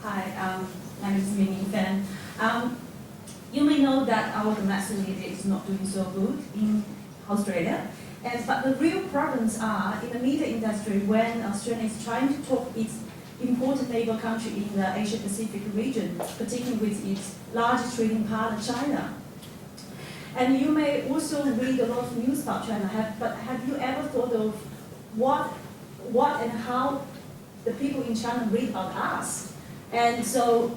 Hi, my name is Ming Fan. You may know that our domestic media is not doing so good in Australia, but the real problems are in the media industry when Australia is trying to talk its important neighbor country in the Asia-Pacific region, particularly with its largest trading partner, China. And you may also read a lot of news about China, but have you ever thought of what and how the people in China read about us? And so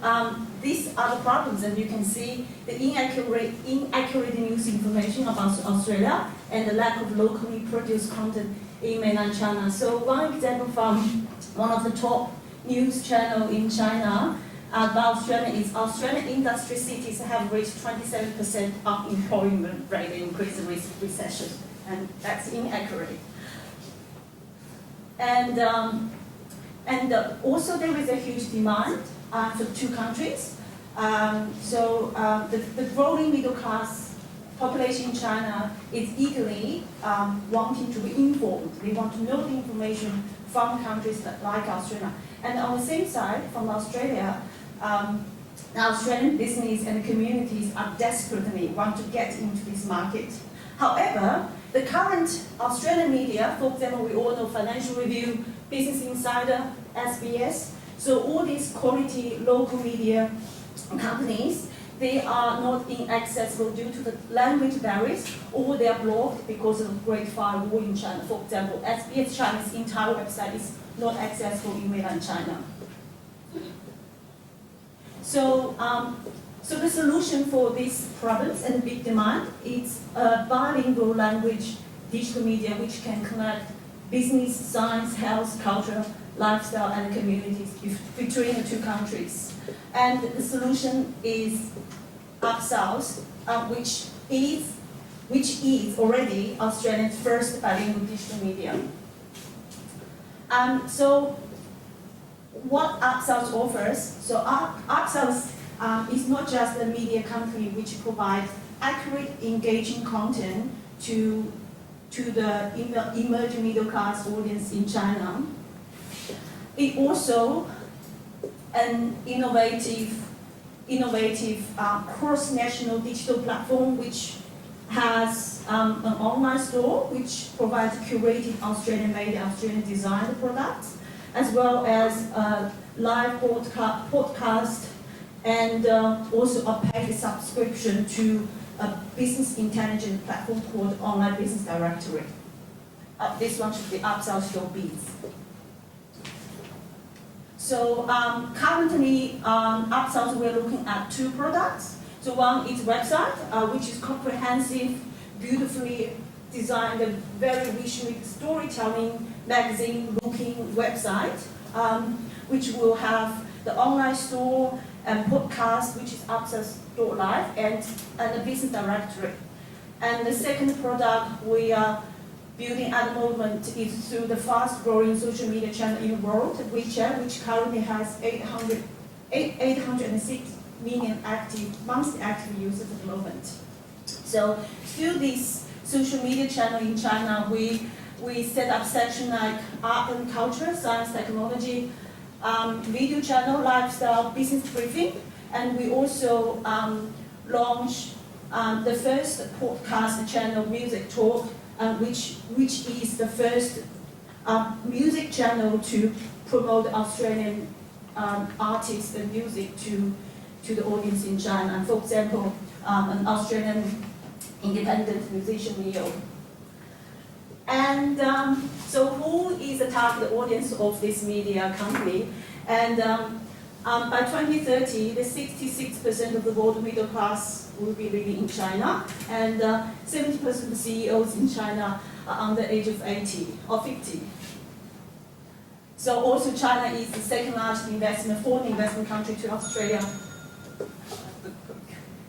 these are the problems, and you can see the inaccurate news information about Australia and the lack of locally produced content in mainland China. So one example from one of the top news channels in China about Australia is Australian industry cities have reached 27% unemployment rate increase in recession, and that's inaccurate. And also there is a huge demand for two countries. The growing middle class population in China is eagerly wanting to be informed. They want to know the information from countries like Australia. And on the same side, from Australia, the Australian business and communities are desperately want to get into this market. However, the current Australian media, for example, we all know Financial Review, Business Insider, SBS, so all these quality local media companies, they are not inaccessible due to the language barriers, or they are blocked because of the Great Firewall in China. For example, SBS China's entire website is not accessible in mainland China. So the solution for these problems and big demand is a bilingual language digital media which can connect business, science, health, culture, lifestyle, and communities between the two countries. And the solution is UpSouth, which is already Australia's first bilingual digital media. So what UpSouth offers? So UpSouth is not just a media company which provides accurate, engaging content to the emerging middle class audience in China. It also an innovative cross-national digital platform which has an online store which provides curated Australian-made, Australian-designed products, as well as live podcast and also a paid subscription to a business intelligence platform called Online Business Directory. This one should be UpSouth Store Biz. So currently, UpSouth, we're looking at two products. So one is website, which is comprehensive, beautifully designed, a very visually storytelling, magazine-looking website, which will have the online store and podcast, which is UpSouth Store Live, and a business directory. And the second product we are building at the moment is through the fast-growing social media channel in the world, WeChat, which currently has 806 million monthly active users at the moment. So through this social media channel in China, we set up sections like art and culture, science, technology, video channel, lifestyle, business briefing, and we also launched the first podcast channel, Music Talk, which is the first music channel to promote Australian artists and music to the audience in China. And for example, an Australian independent musician, Neo. And so who is the target audience of this media company? And by 2030, the 66% of the world middle class will be living in China, and 70% of the CEOs in China are under the age of 80 or 50. So also China is the second largest foreign investment country to Australia.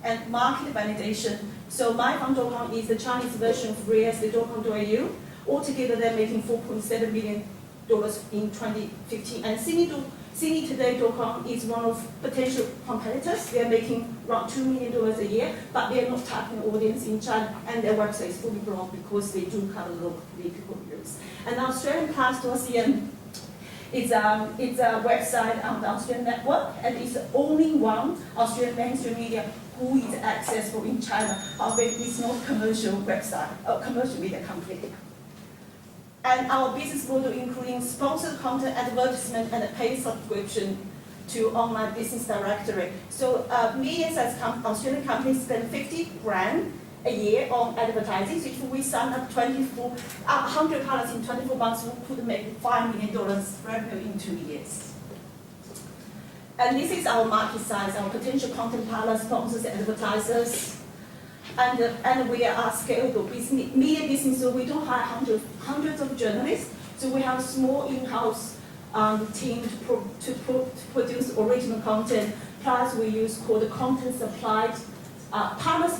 And market validation. So myfund.com is the Chinese version of realestate.com.au. Altogether, they're making $4.7 billion in 2015. And CineToday.com is one of potential competitors. They're making around $2 million a year, but they're not targeting the audience in China, and their website is fully blocked because they do cover local political views. And Australian Past Ocean It's a website on the Australian network, and it's the only one Australian mainstream media who is accessible in China. However, it's not commercial website or commercial media company. And our business model including sponsored content, advertisement, and a paid subscription to online business directory. So medium-sized Australian companies spend 50 grand a year on advertising. So if we sign up $100 in 24 months, we could make $5 million revenue in 2 years. And this is our market size, our potential content partners, sponsors, advertisers. And we are scalable media business, so we don't hire hundreds of journalists. So we have a small in-house team to produce original content. Plus, we use called the content supplied, partners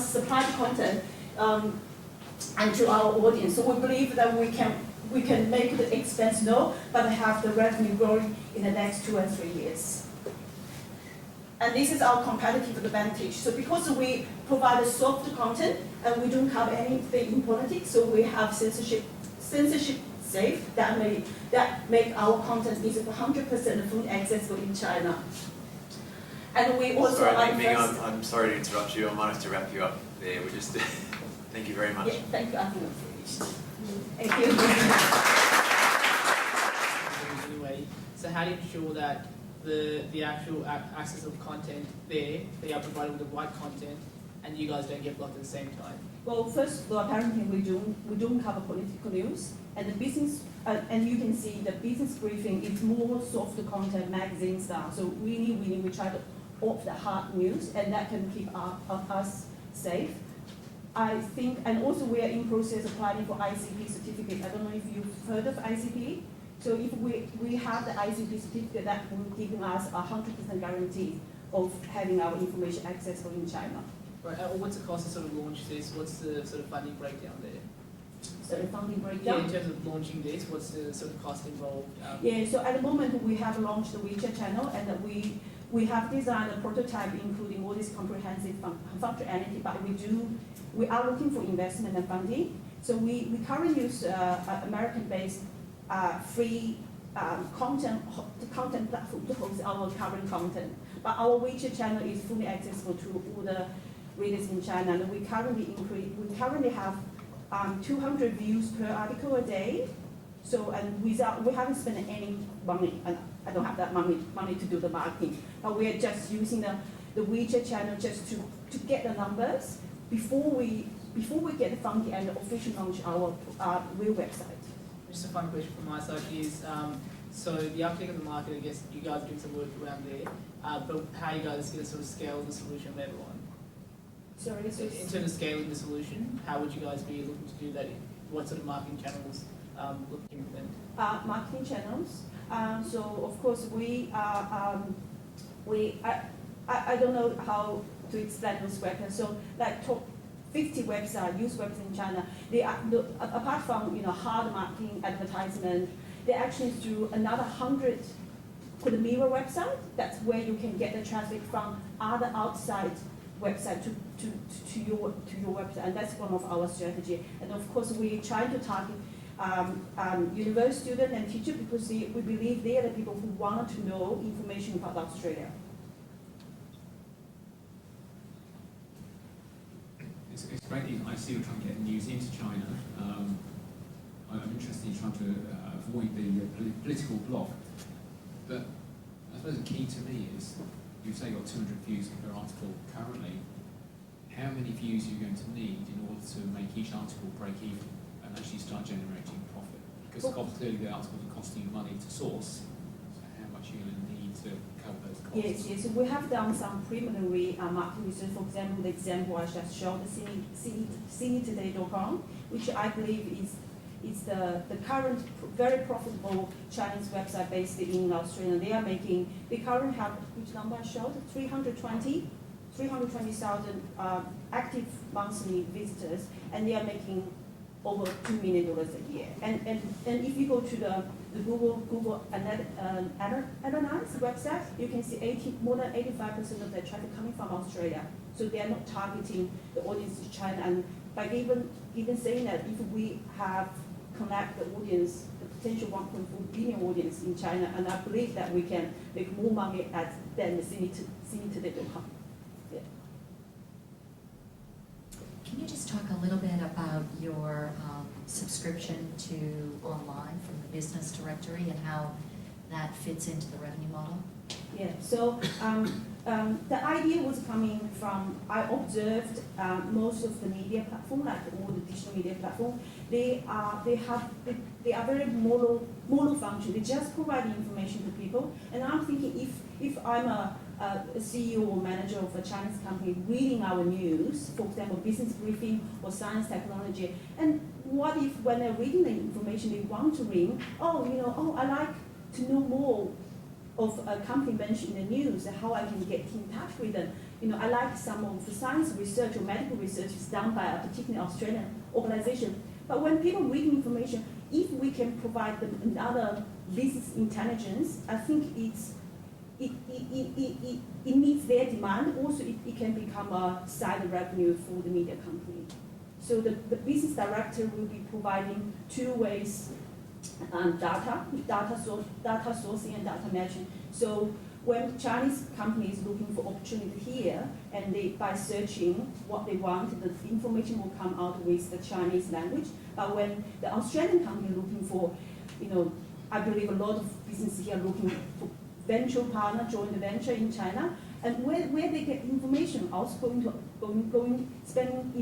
supplied content and to our audience. So we believe that we can make the expense low, but have the revenue growing in the next 2 and 3 years. And this is our competitive advantage. So because we provide soft content and we don't have anything in politics, so we have censorship safe that make our content is 100% fully accessible in China. And we also I'm sorry to interrupt you. I might have to wrap you up there. We just thank you very much. Yeah, thank you. I think I'm finished. Thank you. Anyway, so how do you ensure that the actual access of content there, they are provided with the right content, and you guys don't get blocked at the same time? Well, first of all, apparently we don't cover political news, and the business, and you can see the business briefing is more soft content, magazine style. So really, we try to off the hard news, and that can keep us safe. I think, and also we are in process of applying for ICP certificate. I don't know if you've heard of ICP. So if we have the ICP certificate, that will give us 100% guarantee of having our information accessible in China. Right. What's the cost to sort of launch this? What's the sort of funding breakdown there? So the funding breakdown? Yeah, in terms of launching this, what's the sort of cost involved? Yeah, so at the moment we have launched the WeChat channel, and we have designed a prototype including all this comprehensive functionality, but we are looking for investment and funding. So we currently use American-based free content platform to host our current content. But our WeChat channel is fully accessible to all the readers in China, and we currently have 200 views per article a day. So, and we haven't spent any money, and I don't have that money to do the marketing. But we are just using the WeChat channel just to get the numbers before we get the funding and officially launch our real website. Just a fun question from my side is, so the uptake of the market, I guess you guys are doing some work around there, but how are you guys going to sort of scale the solution later on? Sorry, in terms of scaling the solution, how would you guys be looking to do that? What sort of marketing channels looking to implement? Marketing channels. So of course I don't know how to explain those websites. So like top 50 websites, news websites in China, they are, apart from hard marketing advertisement, they actually do another 100 called mirror website. That's where you can get the traffic from other outside website to your website, and that's one of our strategy. And of course, we try to target university students and teachers because we believe they are the people who want to know information about Australia. It's great that I see you're trying to get news into China. I'm interested in trying to avoid the political block. But I suppose the key to me is, you say you've got 200 views per article currently. How many views are you going to need in order to make each article break even and actually start generating profit? Because clearly the articles are costing you money to source. So how much are you going to need to cover those costs? Yes. We have done some preliminary market research. For example, the example I just showed, CityToday.com, which I believe is the current very profitable Chinese website based in Australia. They currently have, which number I showed, 320,000 active monthly visitors, and they are making over $2 million a year. And if you go to the Google Analytics website, you can see more than 85% of their traffic coming from Australia. So they are not targeting the audience in China. And by even saying that, if we have connect the audience, the potential 1.4 billion audience in China, and I believe that we can make more money than the CineToday.com. Yeah. Can you just talk a little bit about your subscription to online from the business directory and how that fits into the revenue model? Yeah, so the idea was coming from, I observed most of the media platform, like all the digital media platform, they are very mono function. They just provide information to people. And I'm thinking if I'm a CEO or manager of a Chinese company reading our news, for example, business briefing or science technology, and what if when they're reading the information they want to read, I like to know more of a company mentioned in the news, how I can get in touch with them. I like some of the science research or medical research is done by a particular Australian organization. But when people read information, if we can provide them another business intelligence, I think it meets their demand. Also, it can become a side revenue for the media company. So the business director will be providing two ways. Data sourcing and data matching. So when Chinese companies looking for opportunity here, and by searching what they want, the information will come out with the Chinese language. But when the Australian company looking for, I believe a lot of businesses here looking for venture partner, joint venture in China, and where they get information, also spending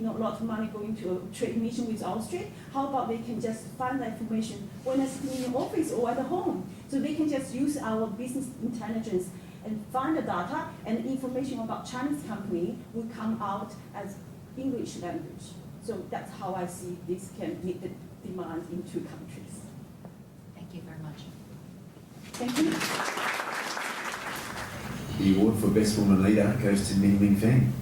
a lot of money going to a trade mission with Austria. How about they can just find that information when they're sitting in the office or at home? So they can just use our business intelligence and find the data, and information about Chinese company will come out as English language. So that's how I see this can meet the demand in two countries. Thank you very much. Thank you. The award for Best Woman Leader goes to Ming Ming Feng.